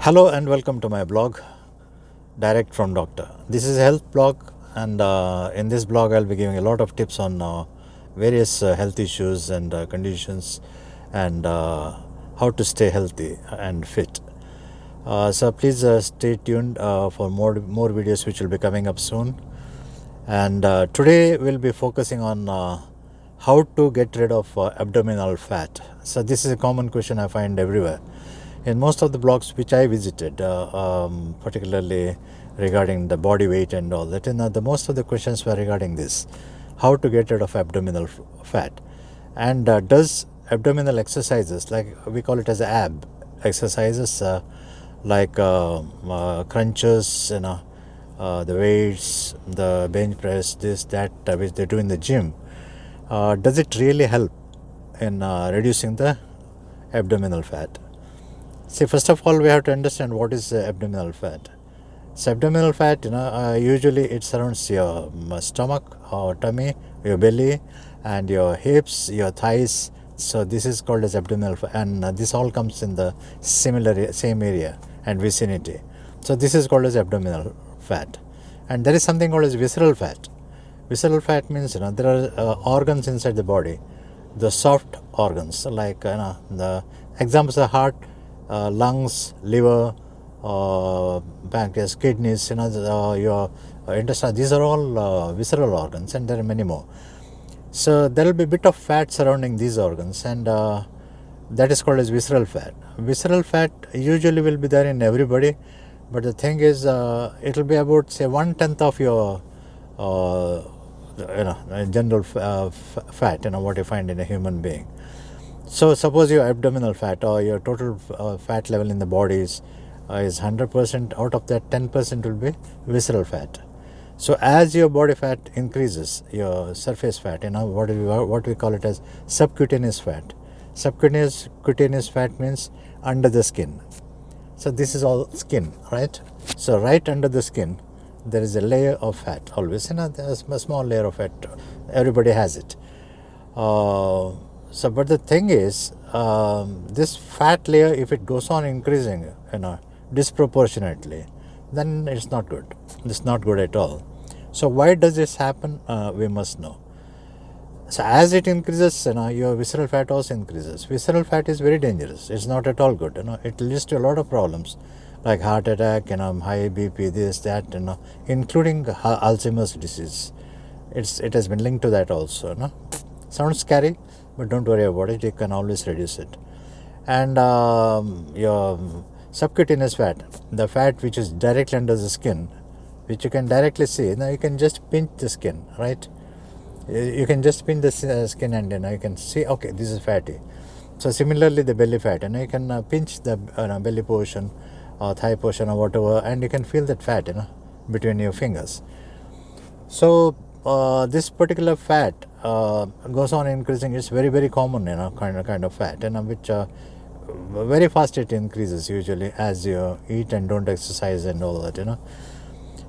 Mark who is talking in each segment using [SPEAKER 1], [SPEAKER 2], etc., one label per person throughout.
[SPEAKER 1] Hello and welcome to my blog, Direct from Doctor. This is a health blog, and in this blog, I'll be giving a lot of tips on various health issues and conditions, and how to stay healthy and fit. So please stay tuned for more videos which will be coming up soon. And today we'll be focusing on how to get rid of abdominal fat. So this is a common question I find everywhere in most of the blogs which I visited, particularly regarding the body weight and all that. And the most of the questions were regarding this: how to get rid of abdominal fat, and does abdominal exercises, like we call it as ab exercises, like crunches, the weights, the bench press, this, that, which they do in the gym, does it really help in reducing the abdominal fat? See, first of all, we have to understand what is abdominal fat. So, abdominal fat, usually it surrounds your stomach or tummy, your belly, and your hips, your thighs. So, this is called as abdominal fat, and this all comes in the same area and vicinity. So, this is called as abdominal fat. And there is something called as visceral fat. Visceral fat means there are organs inside the body, the soft organs, like the examples are heart, lungs, liver, pancreas, kidneys, your intestine. These are all visceral organs, and there are many more. So there will be a bit of fat surrounding these organs, and that is called as visceral fat. Visceral fat usually will be there in everybody, but the thing is, it will be about, say, 1/10 of your general fat, what you find in a human being. So suppose your abdominal fat or your total fat level in the body is 100%. Out of that, 10% will be visceral fat. So as your body fat increases, your surface fat, what we call it as subcutaneous fat. Subcutaneous fat means under the skin. So this is all skin, right? So right under the skin, there is a layer of fat always. There's a small layer of fat. Everybody has it. So, but the thing is, this fat layer, if it goes on increasing, disproportionately, then it's not good. It's not good at all. So, why does this happen? We must know. So, as it increases, your visceral fat also increases. Visceral fat is very dangerous. It's not at all good. It leads to a lot of problems, like heart attack, high BP, this, that, including Alzheimer's disease. It has been linked to that also. Sounds scary, but don't worry about it. You can always reduce it. And your subcutaneous fat, the fat which is directly under the skin, which you can directly see. Now you can just pinch the skin, right? You can just pinch the skin, and you can see, okay, this is fatty. So similarly, the belly fat, you can pinch the belly portion or thigh portion or whatever, and you can feel that fat, between your fingers. So this particular fat goes on increasing. It's very, very common, kind of fat, which very fast it increases usually as you eat and don't exercise and all that,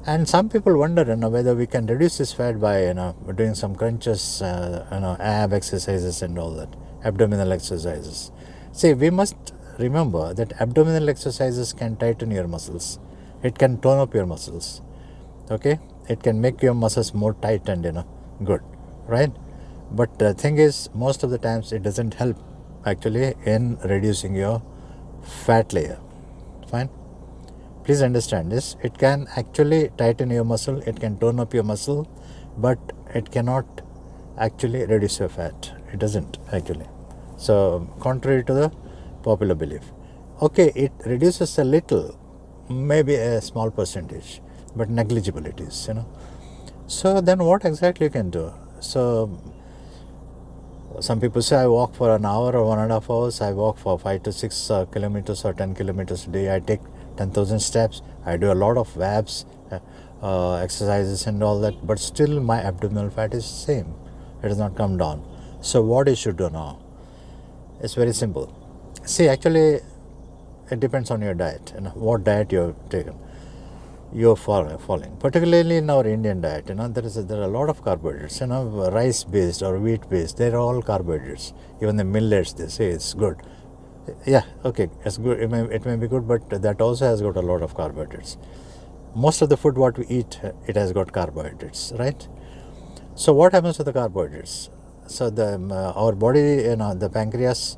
[SPEAKER 1] And some people wonder, whether we can reduce this fat by, doing some crunches, ab exercises and all that, abdominal exercises. See, we must remember that abdominal exercises can tighten your muscles. It can tone up your muscles. Okay, it can make your muscles more tight and good, right? But the thing is, most of the times it doesn't help actually in reducing your fat layer. Fine. Please understand this. It can actually tighten your muscle, it can tone up your muscle, but it cannot actually reduce your fat. It doesn't actually. So, contrary to the popular belief. Okay, it reduces a little, maybe a small percentage, but negligible it is, So then what exactly you can do? So some people say, I walk for an hour or 1.5 hours. I walk for 5 to 6 kilometers or 10 kilometers a day. I take 10,000 steps. I do a lot of abs exercises and all that, but still my abdominal fat is same. It has not come down. So what you should do now? It's very simple. See, actually, it depends on your diet and what diet you have taken. You're following, particularly in our Indian diet. There are a lot of carbohydrates. Rice based or wheat based. They're all carbohydrates. Even the millets, they say it's good. Yeah, okay, it's good. It may be good, but that also has got a lot of carbohydrates. Most of the food what we eat, it has got carbohydrates, right? So what happens to the carbohydrates? So our body, the pancreas,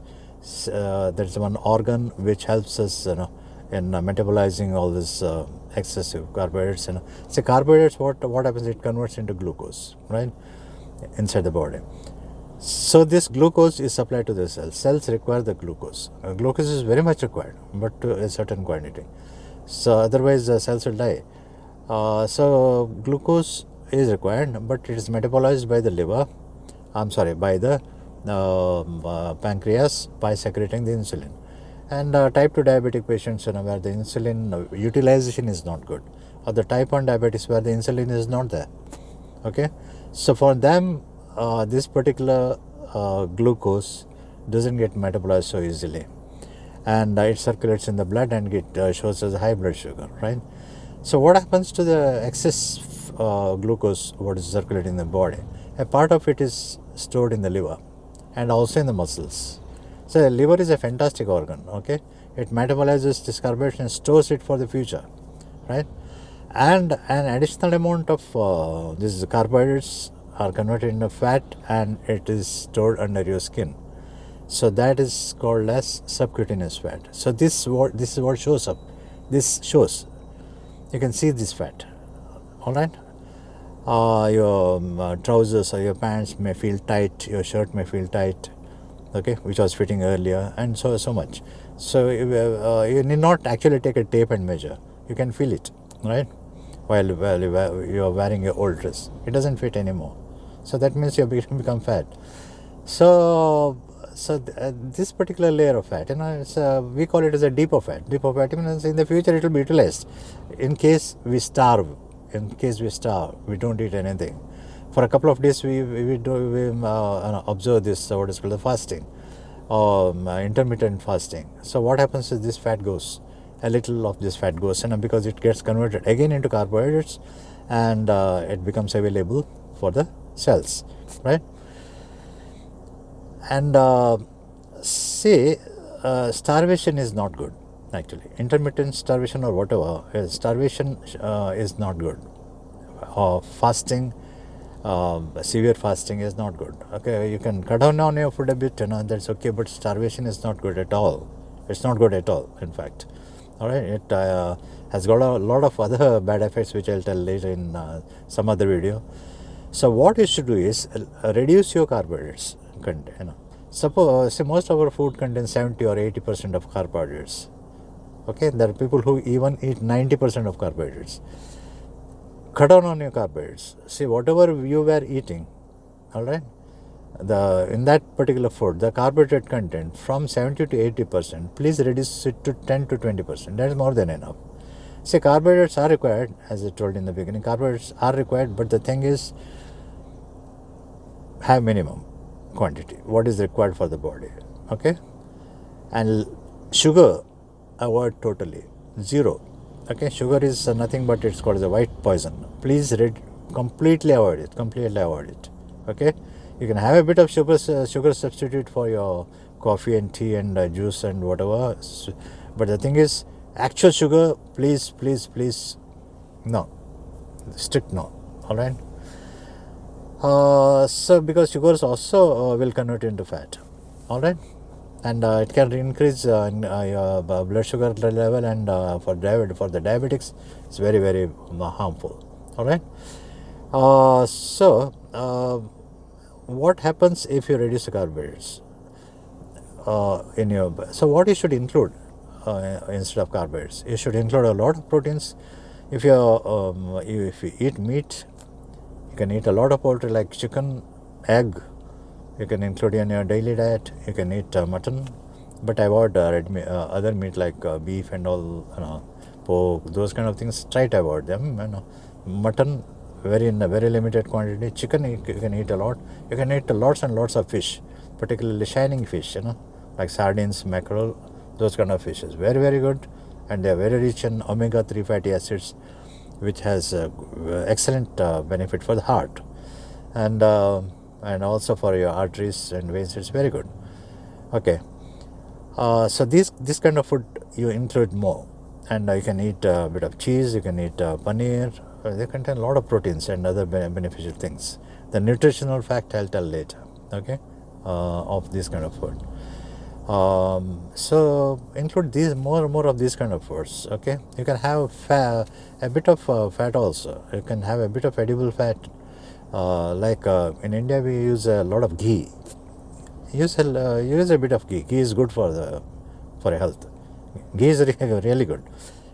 [SPEAKER 1] there is one organ which helps us, in metabolizing all this excessive carbohydrates. So carbohydrates, what happens? It converts into glucose, right, inside the body. So this glucose is supplied to the cells. Cells require the glucose. Glucose is very much required, but to a certain quantity. So otherwise, the cells will die. So glucose is required, but it is metabolized by the liver. By the pancreas by secreting the insulin. And type 2 diabetic patients, where the insulin utilization is not good, or the type 1 diabetes where the insulin is not there. Okay, so for them, this particular glucose doesn't get metabolized so easily, and it circulates in the blood and it shows as high blood sugar, right? So what happens to the excess glucose what is circulating in the body? A part of it is stored in the liver and also in the muscles. So the liver is a fantastic organ. Okay, it metabolizes this carbohydrate and stores it for the future, right? And an additional amount of these carbohydrates are converted into fat and it is stored under your skin. So that is called as subcutaneous fat. So this is what shows up. This shows, you can see this fat. All right. Your trousers or your pants may feel tight. Your shirt may feel tight. Okay, which was fitting earlier, and so much. So you need not actually take a tape and measure. You can feel it, right? While you are wearing your old dress, it doesn't fit anymore. So that means you have become fat. So this particular layer of fat, we call it as a depot fat. Depot fat means in the future it will be utilized in case we starve. We don't eat anything. For a couple of days, we observe this what is called the fasting, or intermittent fasting. So what happens is this fat goes, a little of this fat goes, and because it gets converted again into carbohydrates, and it becomes available for the cells, right? And starvation is not good. Actually, intermittent starvation or whatever, starvation is not good. Fasting, severe fasting is not good. Okay, you can cut down on your food a bit, that's okay, but starvation is not good at all. It's not good at all, in fact. All right, it has got a lot of other bad effects, which I'll tell later in some other video. So what you should do is reduce your carbohydrates content. Suppose, most of our food contains 70 or 80% of carbohydrates. Okay, there are people who even eat 90% of carbohydrates. Cut down on your carbohydrates. See, whatever you were eating, all right, in that particular food, the carbohydrate content from 70 to 80%, please reduce it to 10 to 20%. That is more than enough. See, carbohydrates are required, as I told in the beginning. Carbohydrates are required, but the thing is, have minimum quantity. What is required for the body? Okay, and sugar, avoid totally, zero. Okay, sugar is nothing but it's called as a white poison. Please completely avoid it. Okay, you can have a bit of sugar substitute for your coffee and tea and juice and whatever, but the thing is, actual sugar, please, no, strict no. All right. So because sugars also will convert into fat. All right, and it can increase your blood sugar level, and for the diabetics, it's very, very harmful. All right. What happens if you reduce the carbohydrates in your? So what you should include instead of carbohydrates? You should include a lot of proteins. If you eat meat, you can eat a lot of poultry like chicken, egg. You can include in your daily diet. You can eat mutton, but avoid other meat like beef and all, pork, those kind of things. Try to avoid them. Mutton, in a very limited quantity. Chicken, you can eat a lot. You can eat lots and lots of fish, particularly shining fish, like sardines, mackerel, those kind of fishes. Very, very good, and they are very rich in omega-3 fatty acids, which has excellent benefit for the heart, and also for your arteries and veins. It's very good. Okay, So this kind of food you include more, and you can eat a bit of cheese, you can eat paneer. They contain a lot of proteins and other beneficial things. The nutritional fact I'll tell later. Okay, of this kind of food. So include these more of these kind of foods. Okay, you can have a bit of fat also. You can have a bit of edible fat. Like in India, we use a lot of ghee. Use a bit of ghee. Ghee is good for health. Ghee is really good.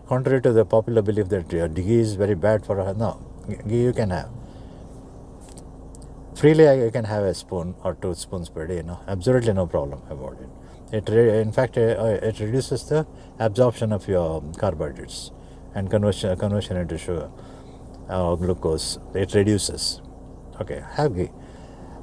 [SPEAKER 1] Contrary to the popular belief that ghee is very bad for health, no, ghee you can have freely. You can have a spoon or 2 spoons per day. No, absolutely no problem about it. In fact, it reduces the absorption of your carbohydrates and conversion into sugar or glucose. It reduces. Okay, have ghee.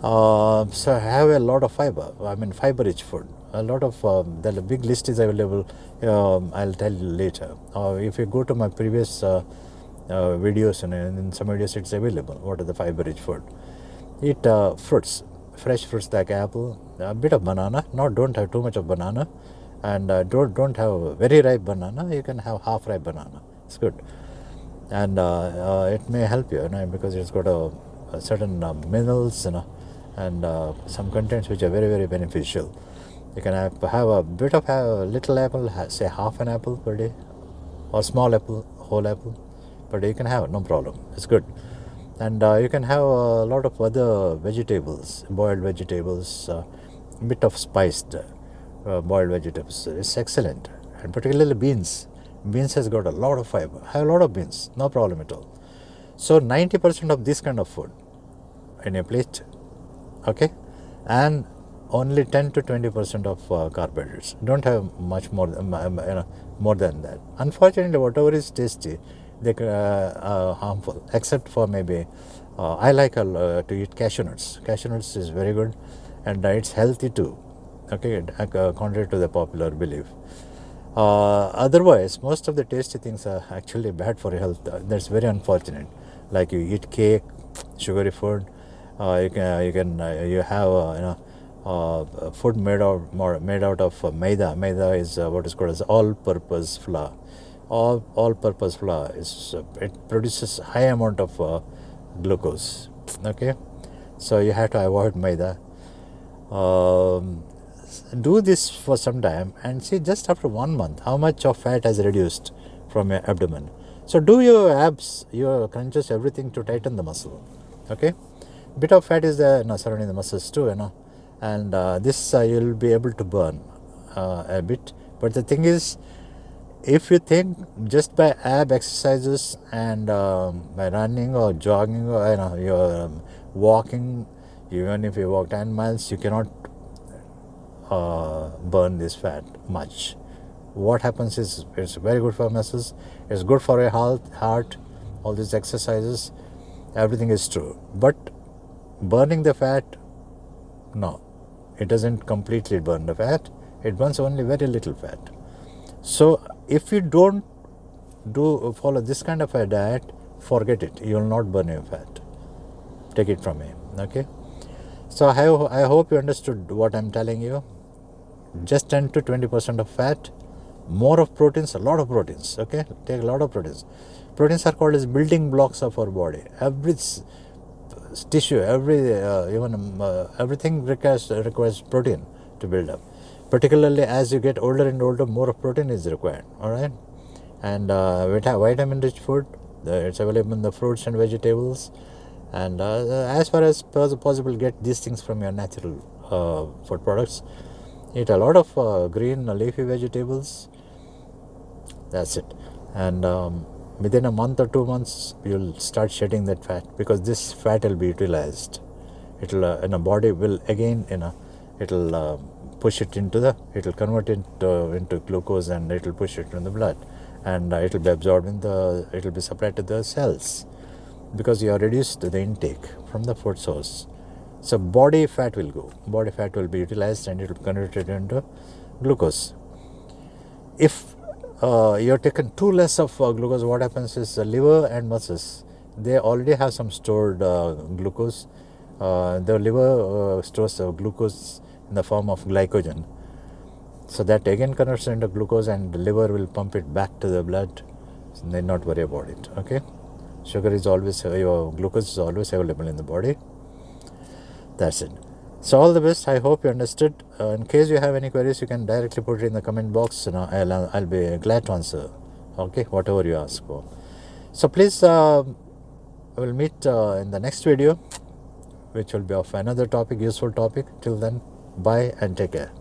[SPEAKER 1] So have a lot of fiber. I mean, fiber-rich food. A lot of the big list is available. I'll tell you later. If you go to my previous videos, and in some videos it's available. What are the fiber-rich food? Eat fruits, fresh fruits like apple, a bit of banana. Don't have too much of banana, and don't have very ripe banana. You can have half ripe banana. It's good, and it may help you, because it's got a certain minerals, and some contents which are very beneficial. You can have a bit of a little apple, say half an apple per day, or small apple, whole apple per day. You can have no problem. It's good, and you can have a lot of other vegetables, boiled vegetables, a bit of spiced boiled vegetables. It's excellent, and particularly beans. Beans has got a lot of fiber. Have a lot of beans, no problem at all. So 90% of this kind of food in a plate, okay, and only 10 to 20% of carbohydrates. Don't have much more, more than that. Unfortunately, whatever is tasty, they are harmful. Except for maybe, I like to eat cashew nuts. Cashew nuts is very good, and it's healthy too. Okay, contrary to the popular belief. Otherwise, most of the tasty things are actually bad for your health. That's very unfortunate. Like you eat cake, sugary food. You have food made out of maida. Maida is what is called as all-purpose flour. All-purpose flour it produces high amount of glucose. Okay, so you have to avoid maida. Do this for some time and see just after 1 month how much of fat has reduced from your abdomen. So do your abs, your crunches, everything to tighten the muscle. Okay, bit of fat is there surrounding the muscles too, and this you'll be able to burn a bit. But the thing is, if you think just by ab exercises and by running or jogging or you're walking, even if you walk 10 miles, you cannot burn this fat much. What happens is it's very good for muscles, it's good for your heart, all these exercises, everything is true. But burning the fat, no, it doesn't completely burn the fat, it burns only very little fat. So if you don't follow this kind of a diet, forget it, you will not burn your fat. Take it from me. Okay, so I hope you understood what I'm telling you. Just 10 to 20% of fat, more of proteins, a lot of proteins. Okay, take a lot of proteins. Proteins are called as building blocks of our body. Every tissue, everything requires protein to build up. Particularly as you get older and older, more of protein is required. All right, and vitamin-rich food, it's available in the fruits and vegetables. And as far as possible, get these things from your natural food products. Eat a lot of green leafy vegetables. That's it. And within a month or 2 months, you'll start shedding that fat, because this fat will be utilized. It'll body will again it'll push it it'll convert it into glucose, and it'll push it in the blood, and it'll be absorbed it'll be supplied to the cells, because you have reduced the intake from the food source. So body fat will be utilized, and it will be converted into glucose. If you're taken too less of glucose, what happens is the liver and muscles, they already have some stored glucose. The liver stores glucose in the form of glycogen, So that again converts into glucose, and the liver will pump it back to the blood. So then not worry about it. Okay, sugar is always your glucose is always available in the body. That's it. So all the best. I hope you understood. In case you have any queries, you can directly put it in the comment box. I'll be glad to answer. Okay, whatever you ask for. So please, we'll meet in the next video, which will be of another topic, useful topic. Till then, bye and take care.